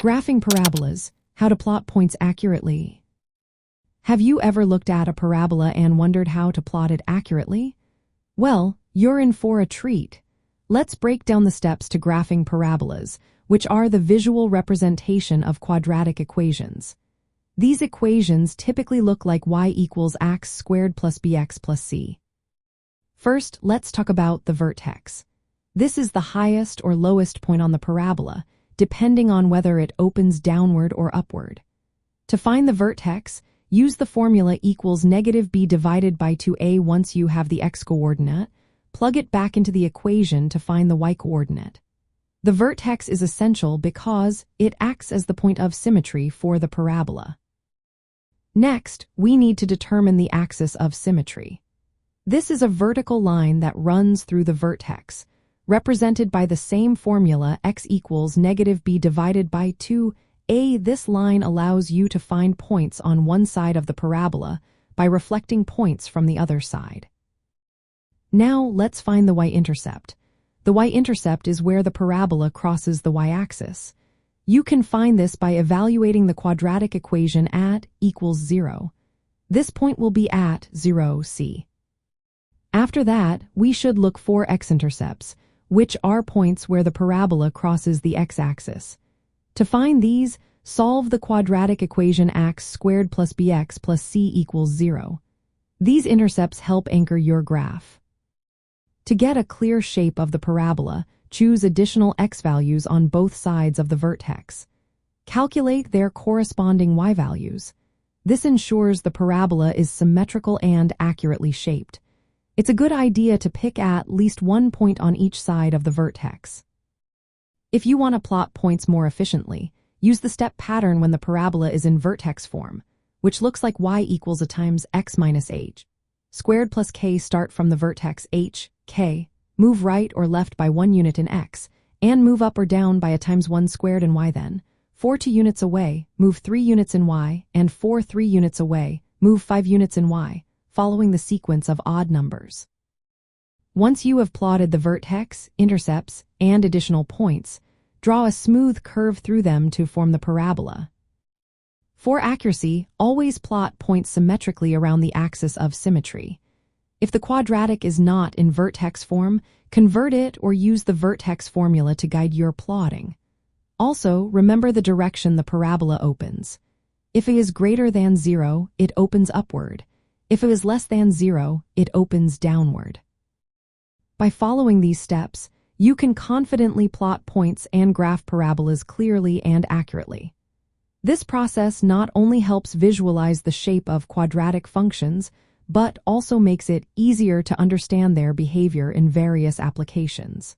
Graphing parabolas, how to plot points accurately. Have you ever looked at a parabola and wondered how to plot it accurately? Well, you're in for a treat. Let's break down the steps to graphing parabolas, which are the visual representation of quadratic equations. These equations typically look like y equals x squared plus bx plus c. First, let's talk about the vertex. This is the highest or lowest point on the parabola, depending on whether it opens downward or upward. To find the vertex, use the formula equals negative b divided by 2a. Once you have the x-coordinate, plug it back into the equation to find the y-coordinate. The vertex is essential because it acts as the point of symmetry for the parabola. Next, we need to determine the axis of symmetry. This is a vertical line that runs through the vertex, represented by the same formula x equals negative b divided by 2a. This line allows you to find points on one side of the parabola by reflecting points from the other side. Now let's find the y-intercept. The y-intercept is where the parabola crosses the y-axis. You can find this by evaluating the quadratic equation at equals 0. This point will be at 0, c. After that, we should look for x-intercepts, which are points where the parabola crosses the x-axis. To find these, solve the quadratic equation x squared plus bx plus c equals 0. These intercepts help anchor your graph. To get a clear shape of the parabola, choose additional x values on both sides of the vertex. Calculate their corresponding y values. This ensures the parabola is symmetrical and accurately shaped. It's a good idea to pick at least one point on each side of the vertex. If you want to plot points more efficiently, use the step pattern when the parabola is in vertex form, which looks like y equals a times x minus h. Squared plus k. Start from the vertex h, k, move right or left by 1 unit in x, and move up or down by a times 1 squared in y. Then, 4 2 units away, move 3 units in y, and 4 3 units away, move 5 units in y, following the sequence of odd numbers. Once you have plotted the vertex, intercepts, and additional points, draw a smooth curve through them to form the parabola. For accuracy, always plot points symmetrically around the axis of symmetry. If the quadratic is not in vertex form, convert it or use the vertex formula to guide your plotting. Also, remember the direction the parabola opens. If it is greater than 0, it opens upward. If it is less than 0, it opens downward. By following these steps, you can confidently plot points and graph parabolas clearly and accurately. This process not only helps visualize the shape of quadratic functions, but also makes it easier to understand their behavior in various applications.